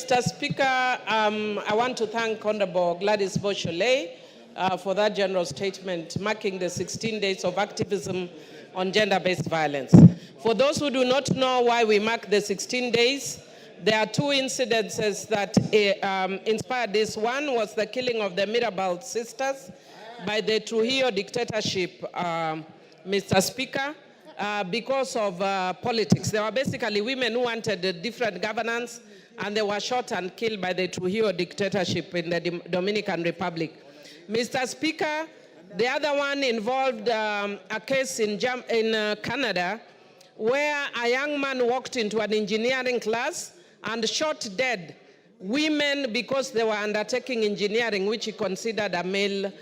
Mr. Speaker, I want to thank Honorable Gladys Beausoleil for that general statement marking the 16 days of activism on gender-based violence. For those who do not know why we mark the 16 days, there are two incidences that inspired this. One was the killing of the Mirabal sisters by the Trujillo dictatorship, Mr. Speaker, because of politics. They were basically women who wanted a different governance, and they were shot and killed by the Trujillo dictatorship in the Dominican Republic. Mr. Speaker, the other one involved a case in Canada where a young man walked into an engineering class and shot dead women because they were undertaking engineering, which he considered a male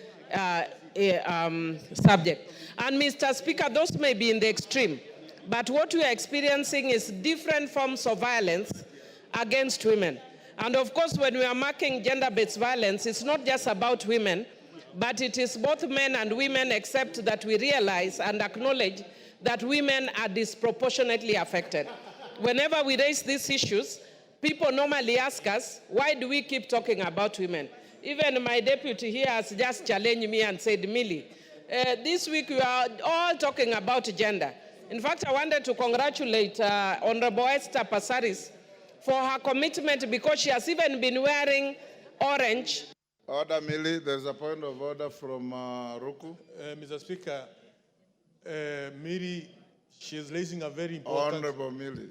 subject. And Mr. Speaker, those may be in the extreme, but what we are experiencing is different forms of violence against women. And of course, when we are marking gender-based violence, it's not just about women, but it is both men and women, except that we realize and acknowledge that women are disproportionately affected. Whenever we raise these issues, people normally ask us, why do we keep talking about women? Even my deputy here has just challenged me and said, Millie, this week we are all talking about gender. In fact, I wanted to congratulate Honorable Esther Passaris for her commitment, because she has even been wearing orange. Order, Millie. There's a point of order from Ruku. Mr. Speaker, Millie, she is raising a very important... Honorable Millie.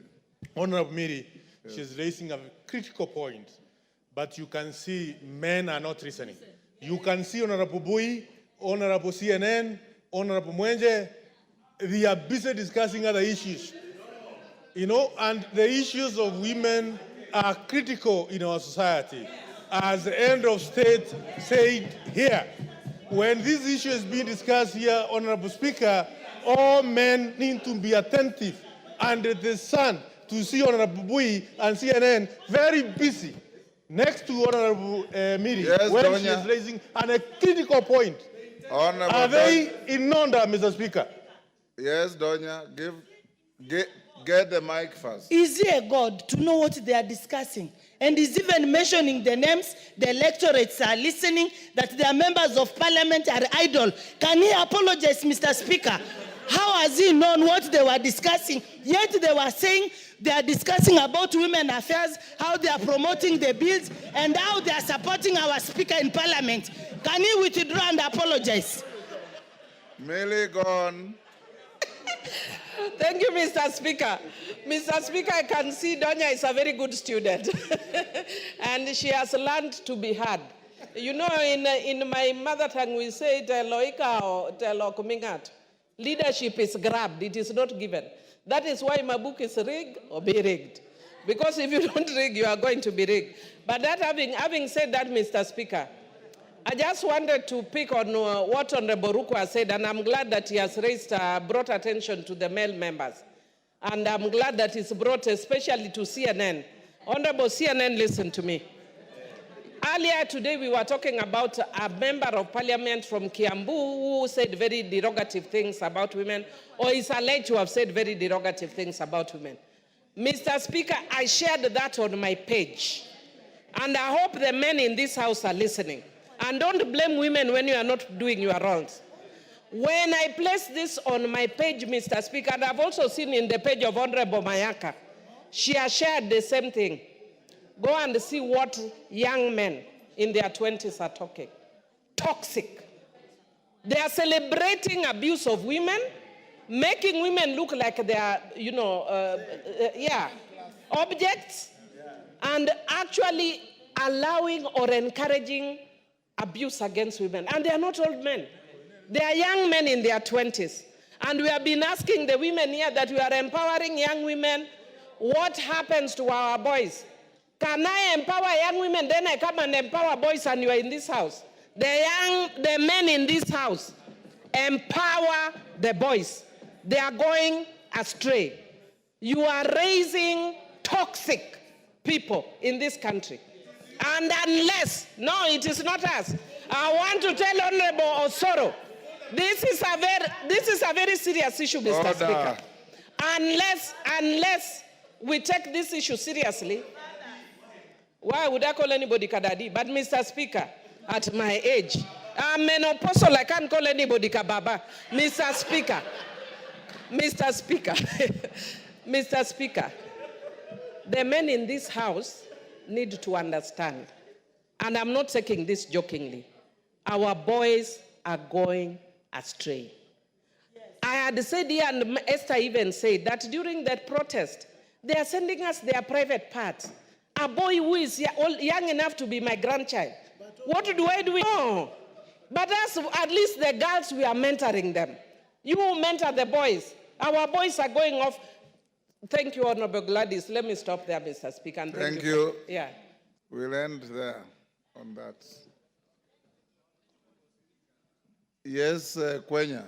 Honorable Millie, yes. She's raising a critical point, but you can see men are not listening. You can see Honorable Bui, Honorable CNN, Honorable Mwenje, they are busy discussing other issues. You know, and the issues of women are critical in our society. As the end of state said here, when this issue is being discussed here, Honorable Speaker, all men need to be attentive. And it is sad to see Honorable Bui and CNN very busy next to Honorable Millie, yes, when Donya. she is raising a critical point. Honorable Are they in order, Mr. Speaker? Yes, Donya, get the mic first. Is he a God to know what they are discussing? And is even mentioning the names, the electorates are listening, that their members of parliament are idle. Can he apologize, Mr. Speaker? How has he known what they were discussing? Yet they were saying they are discussing about women affairs, how they are promoting the bills, and how they are supporting our speaker in parliament. Can he withdraw and apologize? Millie, gone. Thank you, Mr. Speaker. Mr. Speaker, I can see Donya is a very good student. And she has learned to be heard. You know, in my mother tongue, we say, Teloika or Telokumingat. Leadership is grabbed, it is not given. That is why my book is rigged or be rigged. Because if you don't rig, you are going to be rigged. But that having said that, Mr. Speaker, I just wanted to pick on what Honorable Ruku has said, and I'm glad that he has brought attention to the male members. And I'm glad that it's brought especially to CNN. Honorable CNN, listen to me. Earlier today, we were talking about a member of parliament from Kiambu who said very derogative things about women, or is alleged to have said very derogative things about women. Mr. Speaker, I shared that on my page. And I hope the men in this house are listening. And don't blame women when you are not doing your roles. When I placed this on my page, Mr. Speaker, and I've also seen in the page of Honorable Mayaka, she has shared the same thing. Go and see what young men in their 20s are talking. Toxic. They are celebrating abuse of women, making women look like they are, objects, and actually allowing or encouraging abuse against women. And they are not old men. They are young men in their 20s. And we have been asking the women here that we are empowering young women. What happens to our boys? Can I empower young women, then I come and empower boys and you are in this house? The men in this house empower the boys. They are going astray. You are raising toxic people in this country. And unless, no, it is not us. I want to tell Honorable Osoro, this is a very serious issue, Mr. Order. Speaker. Unless we take this issue seriously, Why would I call anybody Kadadi? But Mr. Speaker, at my age, I'm menopausal. I can't call anybody Kababa. Mr. Speaker, Mr. Speaker, Mr. Speaker, the men in this house need to understand, and I'm not taking this jokingly, our boys are going astray. I had said here, and Esther even said, that during that protest, they are sending us their private parts. A boy who is young enough to be my grandchild. What do I do? No. But us, at least the girls, we are mentoring them. You mentor the boys. Our boys are going off. Thank you, Honorable Gladys. Let me stop there, Mr. Speaker. And Thank you. Yeah. We'll end there on that. Yes, Kwenya,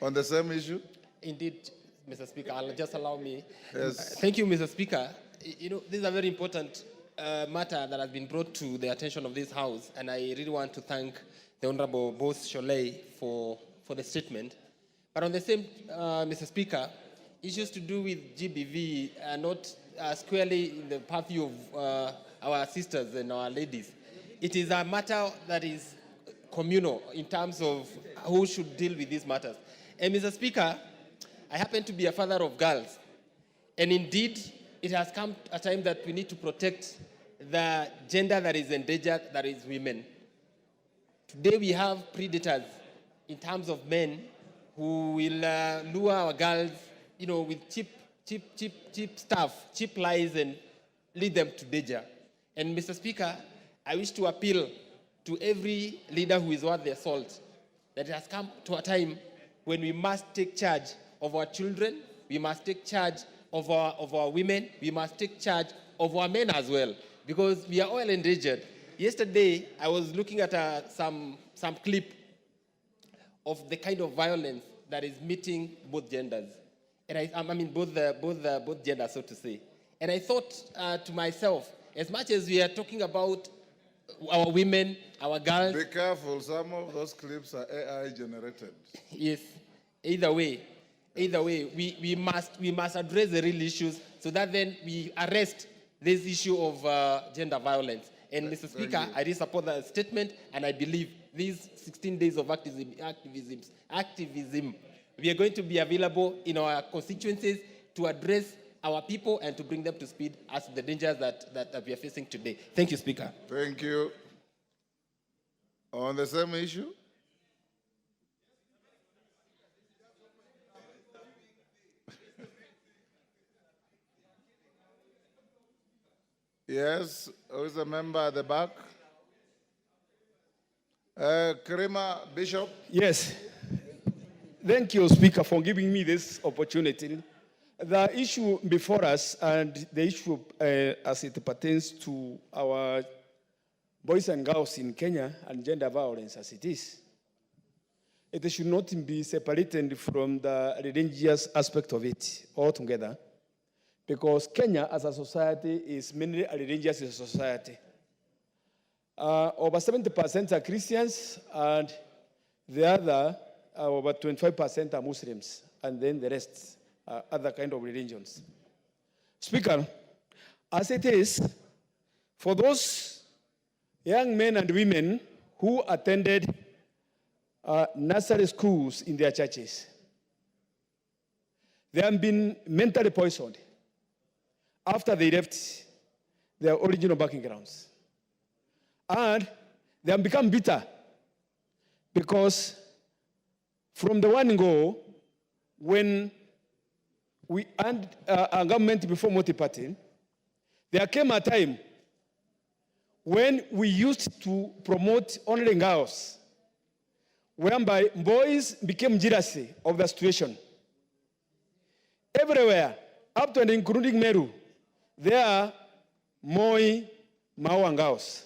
on the same issue? Indeed, Mr. Speaker, I'll just allow me. Yes. Thank you, Mr. Speaker. You know, this is a very important matter that has been brought to the attention of this House, and I really want to thank the Honorable Boss Sholei for the statement. But on the same, Mr. Speaker, issues to do with GBV are not squarely in the purview of our sisters and our ladies. It is a matter that is communal in terms of who should deal with these matters. And Mr. Speaker, I happen to be a father of girls. And indeed, it has come a time that we need to protect the gender that is endangered, that is women. Today we have predators in terms of men who will lure our girls, you know, with cheap stuff, cheap lies, and lead them to danger. And Mr. Speaker, I wish to appeal to every leader who is worth their salt that it has come to a time when we must take charge of our children, we must take charge of our women, we must take charge of our men as well, because we are all endangered. Yesterday, I was looking at some clip of the kind of violence that is meeting both genders, and I mean both genders, so to say. And I thought to myself, as much as we are talking about our women, our girls. Be careful, some of those clips are AI generated. Yes, either way, we must address the real issues so that then we arrest this issue of gender violence. And Mr. Speaker, I really support that statement, and I believe these 16 days of activism, we are going to be available in our constituencies to address our people and to bring them to speed as to the dangers that we are facing today. Thank you, Speaker. Thank you. On the same issue? Yes, who is the member at the back? Karima Bishop? Yes. Thank you, Speaker, for giving me this opportunity. The issue before us and the issue as it pertains to our boys and girls in Kenya and gender violence as it is, it should not be separated from the religious aspect of it altogether, because Kenya as a society is mainly a religious society. Over 70% are Christians, and the other, over 25% are Muslims, and then the rest other kind of religions. Speaker, as it is, for those young men and women who attended nursery schools in their churches, they have been mentally poisoned after they left their original backgrounds. And they have become bitter because from the one go, when we had a government before multi-party, there came a time when we used to promote only girls, whereby boys became jealousy of the situation. Everywhere, up to and including Meru, there are Moi, Mao and girls,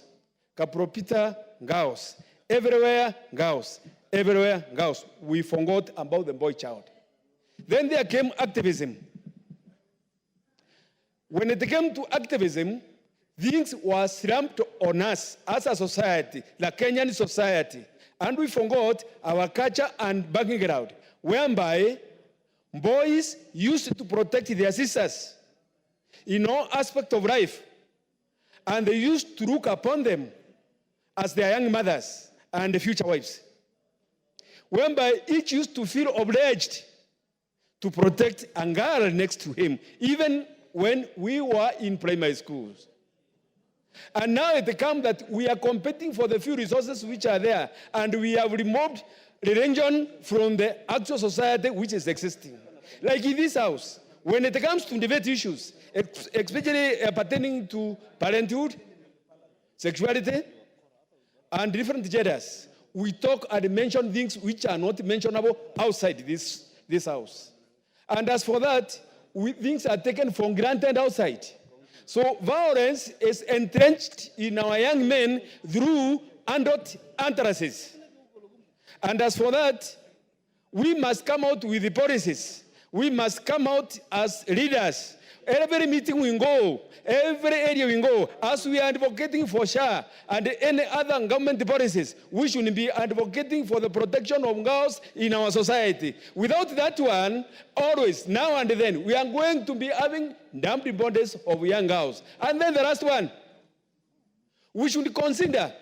Kapropita girls, everywhere girls, everywhere girls. We forgot about the boy child. Then there came activism. When it came to activism, things were slumped on us as a society, the Kenyan society, and we forgot our culture and background, whereby boys used to protect their sisters in all aspects of life. And they used to look upon them as their young mothers and future wives, whereby each used to feel obliged to protect a girl next to him, even when we were in primary schools. And now it comes that we are competing for the few resources which are there, and we have removed religion from the actual society which is existing. Like in this house, when it comes to debate issues, especially pertaining to parenthood, sexuality, and different genders, we talk and mention things which are not mentionable outside this house. And as for that, things are taken for granted outside. So violence is entrenched in our young men through adult entrances. And as for that, we must come out with the policies. We must come out as leaders. Every meeting we go, every area we go, as we are advocating for SHA and any other government policies, we should be advocating for the protection of girls in our society. Without that one, always, now and then, we are going to be having dumping bodies of young girls. And then the last one, we should consider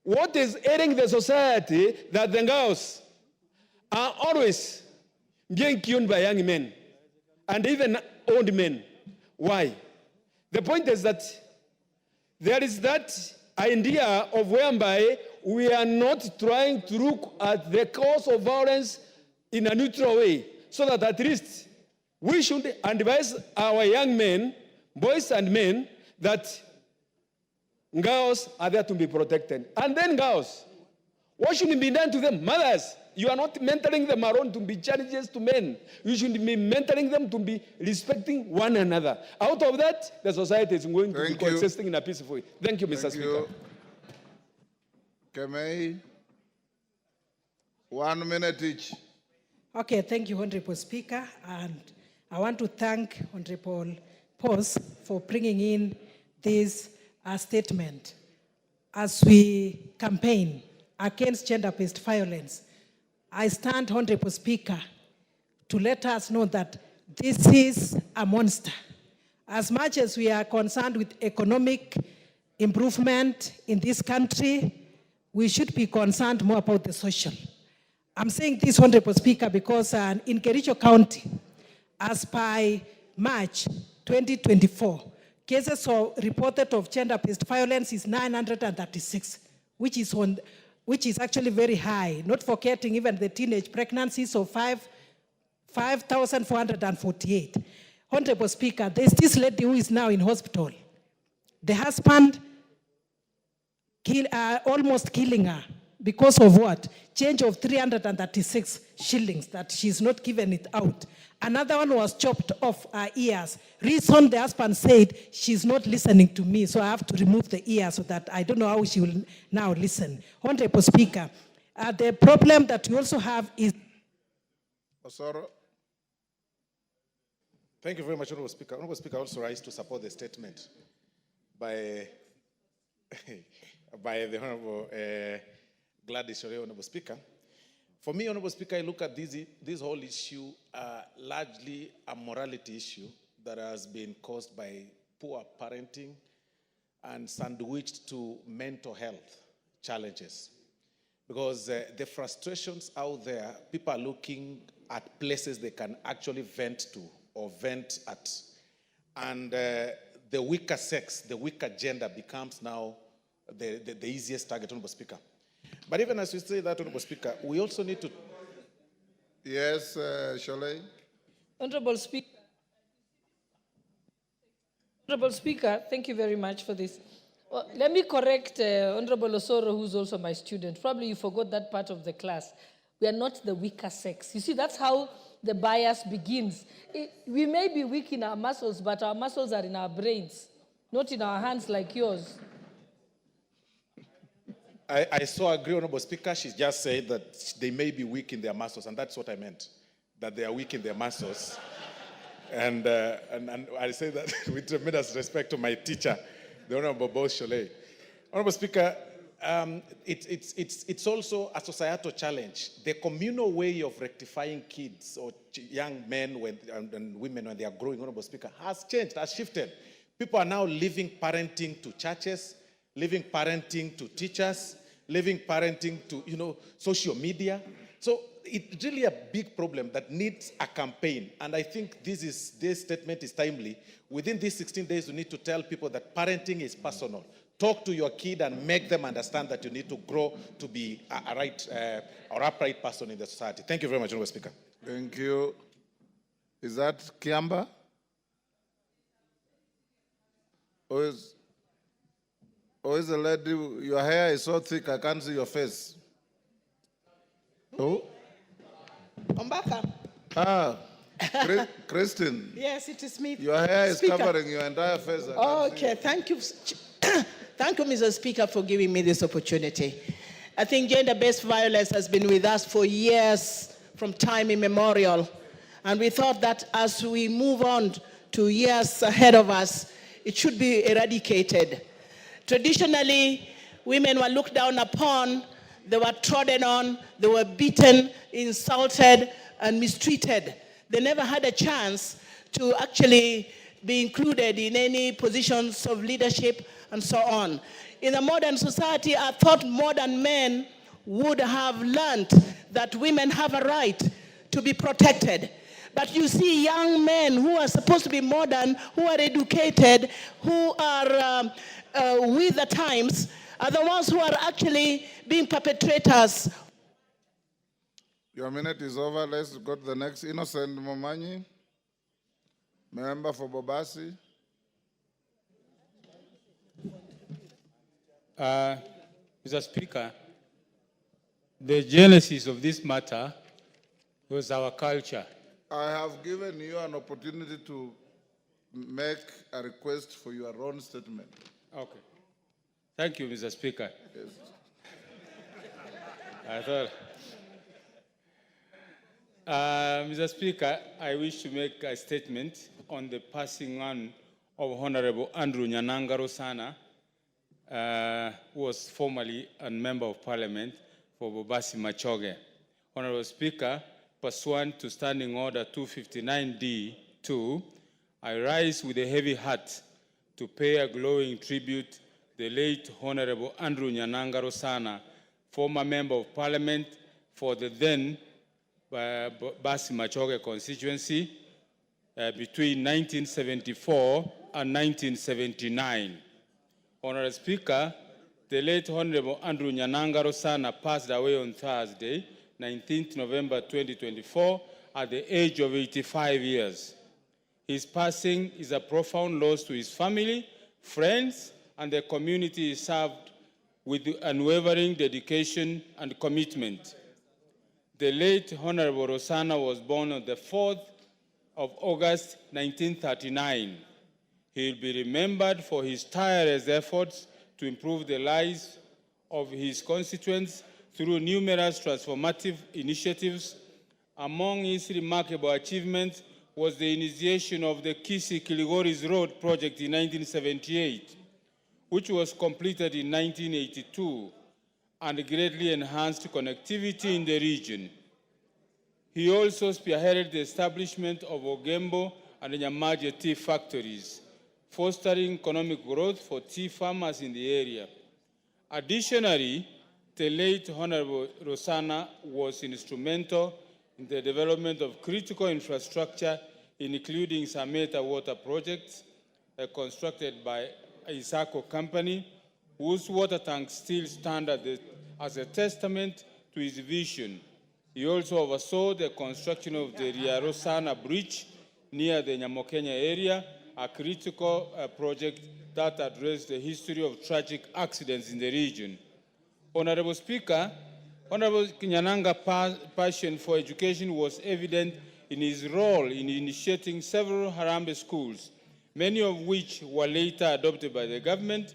what is ailing the society that the girls are always being killed by young men and even old men. Why? The point is that there is that idea of whereby we are not trying to look at the cause of violence in a neutral way, so that at least we should advise our young men, boys and men, that girls are there to be protected. And then girls, what should be done to them? Mothers, you are not mentoring them around to be challenges to men. You should be mentoring them to be respecting one another. Out of that, the society is going to be coexisting in a peaceful way. Thank you, Mr. Speaker. Kemei, 1 minute each. Okay, thank you, Honorable Speaker. And I want to thank Honorable Pose for bringing in this statement. As we campaign against gender-based violence, I stand, Honorable Speaker, to let us know that this is a monster. As much as we are concerned with economic improvement in this country, we should be concerned more about the social. I'm saying this, Honorable Speaker, because in Kericho County, as by March 2024, cases reported of gender-based violence is 936, which is actually very high, not forgetting even the teenage pregnancies of 5,448. Honorable Speaker, there's this lady who is now in hospital. The husband almost killing her because of what? Change of 336 shillings that she's not given it out. Another one was chopped off her ears. Reason the husband said, she's not listening to me, so I have to remove the ear so that I don't know how she will now listen. Honorable Speaker, the problem that we also have is... Osoro. Thank you very much, Honorable Speaker. Honorable Speaker, also rise to support the statement by the Honorable Gladys Shore, Honorable Speaker. For me, Honorable Speaker, I look at this whole issue largely a morality issue that has been caused by poor parenting and sandwiched to mental health challenges. Because the frustrations out there, people are looking at places they can actually vent to or vent at. And the weaker sex, the weaker gender becomes now the easiest target, Honorable Speaker. But even as we say that, Honorable Speaker, we also need to... Yes, Sholei. Honorable Speaker, thank you very much for this. Well, let me correct Honorable Osoro, who's also my student. Probably you forgot that part of the class. We are not the weaker sex. You see, that's how the bias begins. We may be weak in our muscles, but our muscles are in our brains, not in our hands like yours. I so agree, Honorable Speaker. She just said that they may be weak in their muscles, and that's what I meant, that they are weak in their muscles. And I say that with tremendous respect to my teacher, the Honorable Boss Sholei. Honorable Speaker, it's also a societal challenge. The communal way of rectifying kids or young men and women when they are growing, Honorable Speaker, has changed, has shifted. People are now leaving parenting to churches, leaving parenting to teachers, leaving parenting to, social media. So it's really a big problem that needs a campaign. And I think this statement is timely. Within these 16 days, we need to tell people that parenting is personal. Talk to your kid and make them understand that you need to grow to be a right or upright person in the society. Thank you very much, Honorable Speaker. Thank you. Is that Kiamba? Or is the lady, your hair is so thick, I can't see your face. Oh? Ombaka. Ah, Christine. Yes, it is me. Your hair is Speaker. covering your entire face. Okay, thank you. Thank you, Mr. Speaker, for giving me this opportunity. I think gender-based violence has been with us for years, from time immemorial. And we thought that as we move on to years ahead of us, it should be eradicated. Traditionally, women were looked down upon, they were trodden on, they were beaten, insulted, and mistreated. They never had a chance to actually be included in any positions of leadership and so on. In a modern society, I thought modern men would have learned that women have a right to be protected. But you see young men who are supposed to be modern, who are educated, who are with the times, are the ones who are actually being perpetrators. Your minute is over. Let's go to the next. Innocent Momanyi, member for Bobasi. Mr. Speaker, the genesis of this matter was our culture. I have given you an opportunity to make a request for your own statement. Okay. Thank you, Mr. Speaker. Yes. I thought, Mr. Speaker, I wish to make a statement on the passing on of Honorable Andrew Nyananga Rosana, who was formerly a member of Parliament for Bobasi Machoge. Honorable Speaker, pursuant to Standing Order 259D2, I rise with a heavy heart to pay a glowing tribute to the late Honorable Andrew Nyananga Rosana, former Member of Parliament for the then Bobasi Machoge constituency between 1974 and 1979. Honorable Speaker, the late Honorable Andrew Nyananga Rosana passed away on Thursday, 19th November 2024, at the age of 85 years. His passing is a profound loss to his family, friends, and the community he served with unwavering dedication and commitment. The late Honorable Rosana was born on the 4th of August 1939. He will be remembered for his tireless efforts to improve the lives of his constituents through numerous transformative initiatives. Among his remarkable achievements was the initiation of the Kisii-Kilgoris Road project in 1978, which was completed in 1982 and greatly enhanced connectivity in the region. He also spearheaded the establishment of Odhiambo and Nyamaje tea factories, fostering economic growth for tea farmers in the area. Additionally, the late Honorable Rosana was instrumental in the development of critical infrastructure, including Sameta water projects constructed by Isako Company, whose water tanks still stand as a testament to his vision. He also oversaw the construction of the Ria Rosana Bridge near the Nyamokenya area, a critical project that addressed the history of tragic accidents in the region. Honorable Speaker, Honorable Nyananga's passion for education was evident in his role in initiating several Harambee schools, many of which were later adopted by the government,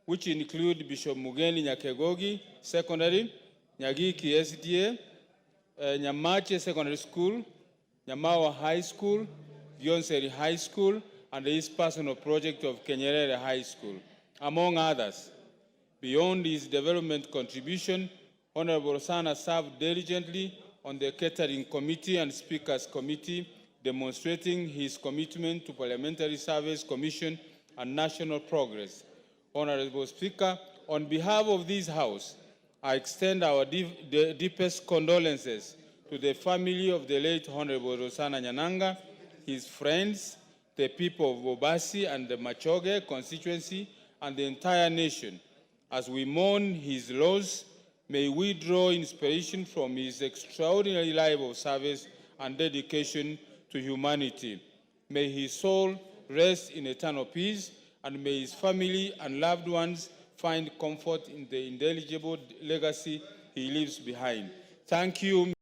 which include Bishop Mugeni Nyakegogi Secondary, Nyagiki SDA, Nyamache Secondary School, Nyamawa High School, Yonseri High School, and his personal project of Kenyerere High School, among others. Beyond his development contribution, Honorable Rosana served diligently on the Catering Committee and Speakers Committee, demonstrating his commitment to Parliamentary Service Commission and national progress. Honorable Speaker, on behalf of this House, I extend our deepest condolences to the family of the late Honorable Rosana Nyananga, his friends, the people of Bobasi and the Machoge constituency, and the entire nation. As we mourn his loss, may we draw inspiration from his extraordinary life of service and dedication to humanity. May his soul rest in eternal peace, and may his family and loved ones find comfort in the indelible legacy he leaves behind. Thank you.